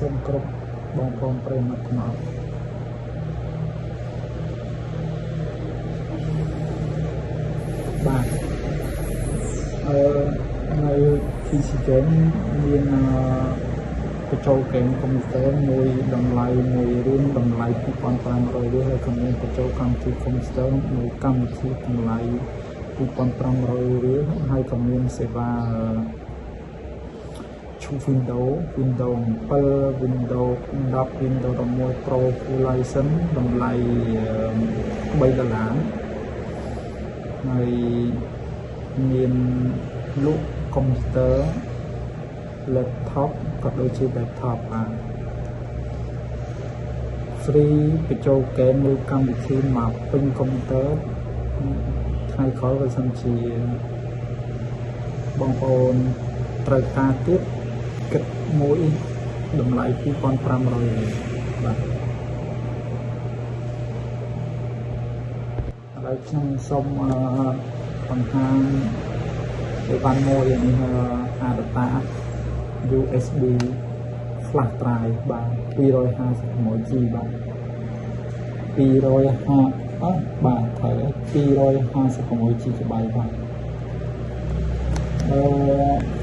សូមគ្រប់បងប្អូនប្រិយមិត្តទាំងអស់បាទនៅ PC game មានបញ្ចូលហ្គេមកុំព្យូទ័រមួយតម្លៃមួយរឿងតម្លៃ 2,500 រៀលហើយក៏មានបញ្ចូលកម្មវិធីកុំព្យូទ័រមួយកម្មវិធីតម្លៃ 2,500 រៀលហើយក៏មានសេវាឈូ Windows 7 Windows 10 Windows 11 Pro Full License តម្លៃ$3ហើយមានលក់កុំព្យូទ័រ laptop ក៏ដូចជា desktop បាន free បញ្ចូលហ្គេមមួយកម្មវិធីមកពេញកុំព្យូទ័រថ្ងៃក្រោយបើសិនជាបងប្អូនត្រូវការទៀតគិតមួយតម្លៃ 2,500 រៀលបាទឥឡូវខ្ញុំសូមបង្ហាញអីវ៉ាន់មួយនេះdata USB flash drive បាទ 256GB បាទបាទត្រូវ 256GB បាទ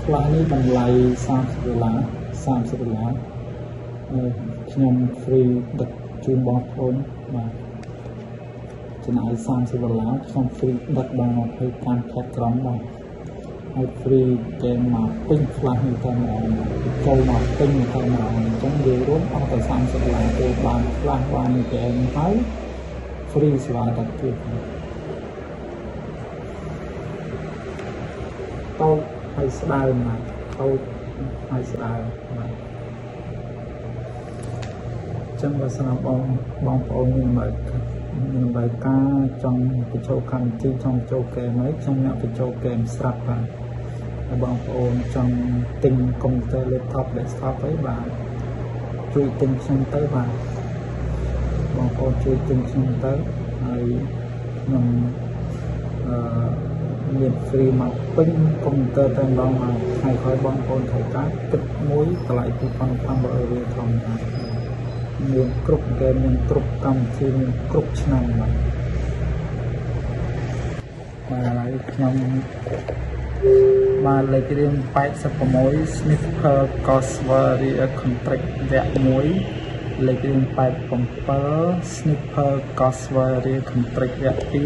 flash នេះតម្លៃ$30ខ្ញុំ free ដឹកជូនបងប្អូនបាទចំណាយ$30ខ្ញុំ free ដឹកដល់20កាន់ខេត្តក្រុងបាទហើយ free ហ្គេមមកពេញ flash នេះតែម្ដងចូលមកពេញតែម្ដងអញ្ចឹងយើងរួមអស់តែ$30ទៅបាន flash បានហ្គេមហើយ free សេវាដឹកទៀតតោកហើយស្ដើងណាតោកហើយស្ដើងបាទចឹងបើសិនបងប្អូនមានតម្រូវការចង់បញ្ចូលកម្មវិធីចង់បញ្ចូលហ្គេមហើយខ្ញុំអ្នកបញ្ចូលហ្គេមស្រាប់បាទហើយបងប្អូនចង់ទិញកុំព្យូទ័រ laptop desktop អីបាទជួយទិញខ្ញុំទៅបាទបងប្អូនជួយទិញខ្ញុំទៅហើយខ្ញុំមាន free មកពេញកុំព្យូទ័រតែម្ដងមកថ្ងៃក្រោយបងប្អូនត្រូវការគិតមួយតម្លៃ 2,500 រៀលធម្មតាមានគ្រប់ហ្គេមមានគ្រប់កម្មវិធីមានគ្រប់ឆ្នាំបាទហើយខ្ញុំបានលេខរៀង86 Sniper Cosvaria Contract វគ្គ1លេខរៀង87 Sniper Cosvaria Contract វគ្គ2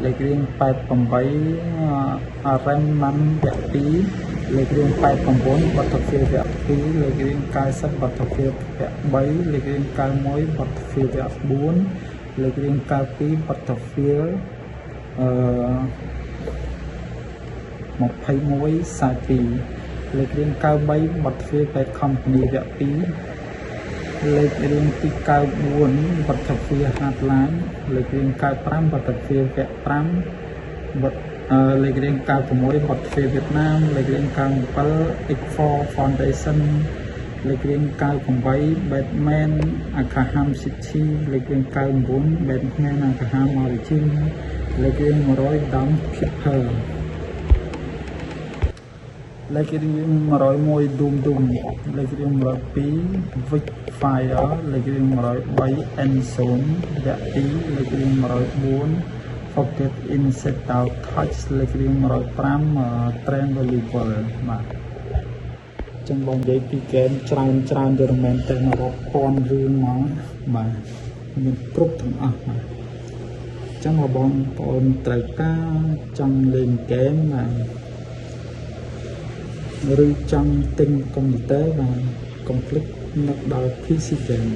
លេខរៀង88 Remman វគ្គ2លេខរៀង89 Battlefield វគ្គ2លេខរៀង90 Battlefield វគ្គ3លេខរៀង91 Battlefield វគ្គ4លេខរៀង92 Battlefield 21 42លេខរៀង93 Battlefield Bad Company វគ្គ2លេខរៀង294 Battlefield Hardline លេខរៀង95 Battlefield វគ្គ5លេខរៀង96 Battlefield Vietnam លេខរៀង97 X4 Foundation លេខរៀង98 Batman Arkham City លេខរៀង99 Batman Arkham Origin លេខរៀង100 Dawn Keeper លេខរៀង101 Doom លេខរៀង102 Vic Fire លេខរៀង103 Endzone វគ្គ2លេខរៀង104 Forget Insect Out Touch លេខរៀង105 Triangle Level បាទចឹងបងនិយាយពីហ្គេមច្រើនទៅមែនតែ1000រឿងមកបាទមានគ្រប់ទាំងអស់បាទចឹងបងប្អូនត្រូវការចង់លេងហ្គេមបាទឬចង់ទិញកុំព្យូទ័របាទកុំភ្លេចនឹកដល់ PC game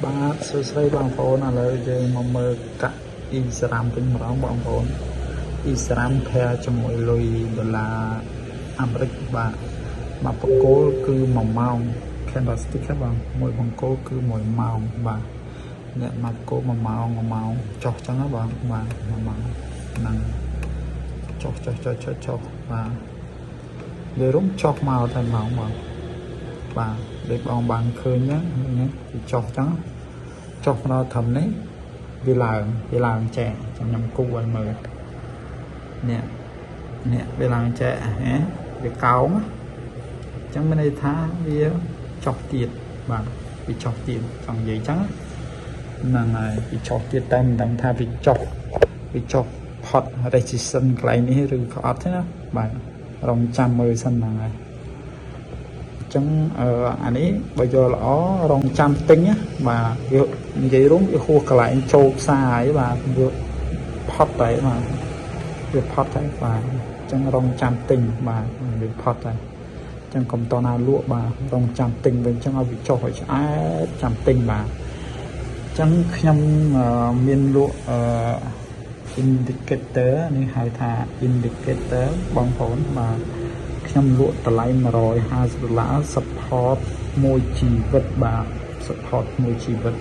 បាទសួស្តីបងប្អូនឥឡូវយើងមកមើលកាក់អ៊ីស្រាមវិញម្ដងបងប្អូនអ៊ីស្រាមផែជាមួយលុយដុល្លារអាមេរិកបាទមកបកគោលគឺ1ម៉ោង candlestick ហ្នឹងបងមួយបង្គោលគឺ1ម៉ោងបាទអ្នកមកគោល1ម៉ោងចុះចឹងណាបងបាទ1ម៉ោងហ្នឹងចុះបាទនិយាយរួមចុះមកតែម៉ោងបងបាទដូចបងបានឃើញហ្នឹងវាចុះចឹងចុះដល់ត្រឹមនេះវាឡើងចែកខ្ញុំគូឲ្យមើលនេះវាឡើងចែកវាកោងអញ្ចឹងមានន័យថាវាចុះទៀតបាទវាចុះទៀតចង់និយាយចឹងហ្នឹងហើយវាចុះទៀតតែមិនដឹងថាវាចុះផុត resistance កន្លែងនេះឬក៏អត់ទេណាបាទរងចាំមើលសិនហ្នឹងហើយចឹងអានេះបើយកល្អរងចាំទិញណាបាទយកនិយាយរួមវាហួសកន្លែងចូលផ្សារហើយបាទវាផុតតែបាទវាផុតតែបាទចឹងរងចាំទិញបាទវាផុតតែចឹងកុំតណាលក់បាទរងចាំទិញវិញចឹងឲ្យវាចុះឲ្យឆ្អែតចាំទិញបាទចឹងខ្ញុំមានលក់indicator នេះហៅថា indicator បងប្អូនបាទខ្ញុំលក់តម្លៃ$150 support មួយជីវិតបាទ support មួយជីវិត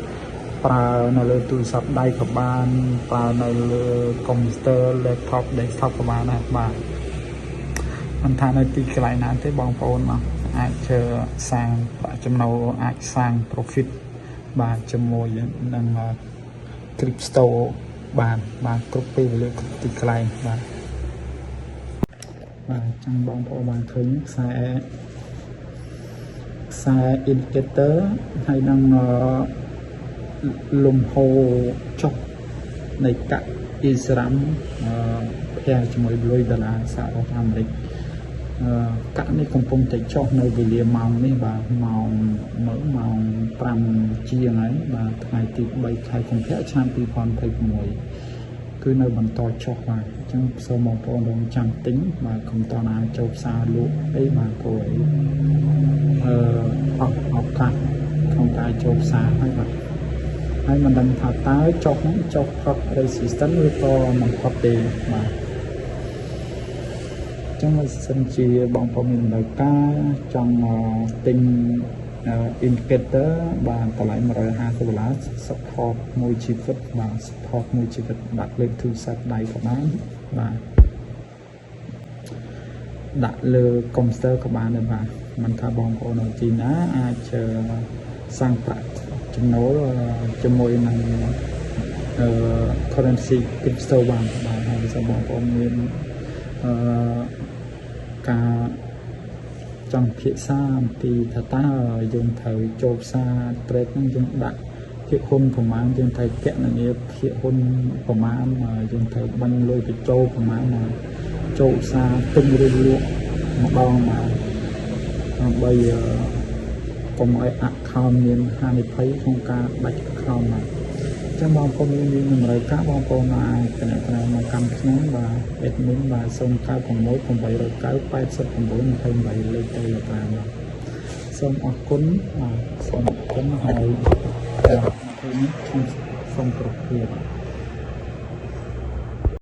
ប្រើនៅលើទូរស័ព្ទដៃក៏បានប្រើនៅលើ computer laptop desktop ក៏បានដែរបាទមិនថានៅទីកន្លែងណាទេបងប្អូនមកអាចសាងប្រាក់ចំណូលអាចសាង profit បាទជាមួយនឹង crypto បាទគ្រប់ពេលវេលាគ្រប់ទីកន្លែងបាទចឹងបងប្អូនបានឃើញខ្សែ indicator ហើយនឹងលំហូរចុះនៃកាក់អ៊ីស្រាមភែជាមួយលុយដុល្លារសហរដ្ឋអាមេរិកកាក់នេះកំពុងតែចុះនៅវេលាម៉ោងនេះបាទម៉ោង5ជាងហើយបាទថ្ងៃទី3ខែកុម្ភៈឆ្នាំ2026គឺនៅបន្តចុះបាទអញ្ចឹងសូមបងប្អូនរងចាំទិញបាទកុំតណាចូលផ្សារលក់អីបាទគួរឲ្យឱកាសក្នុងការចូលផ្សារហើយមិនដឹងថាតើចុះផុត resistance ឬក៏មិនផុតទេបាទចឹងបើសិនជាបងប្អូនមានតម្រូវការចង់ទិញ indicator បាទតម្លៃ$150 support មួយជីវិតបាទ support មួយជីវិតដាក់លើទូរស័ព្ទដៃក៏បានបាទដាក់លើ computer ក៏បានដែរបាទមិនថាបងប្អូននៅទីណាអាចសាងប្រាក់ចំណូលជាមួយនឹង currency crypto បានហើយសូមបងប្អូនមានការចង់ភាសាអំពីថាតើយើងត្រូវចូលផ្សារ trade ហ្នឹងយើងដាក់ភាគហ៊ុនប្រមាណយើងត្រូវគណនាភាគហ៊ុនប្រមាណយើងត្រូវបាញ់លុយបញ្ចូលប្រមាណចូលផ្សារទិញឬលក់ម្ដងបាទដើម្បីកុំឲ្យ account មានហានិភ័យក្នុងការដាច់ account បាទចឹងបងប្អូនមានតម្រូវការបងប្អូនអាចតំណែងមកកម្មខ្ញុំបាទ admin បាទ096 809 89 28លេខ Telegram បាទសូមអរគុណបាទសូមអរគុណហើយខ្ញុំសូមគ្រប់គ្នា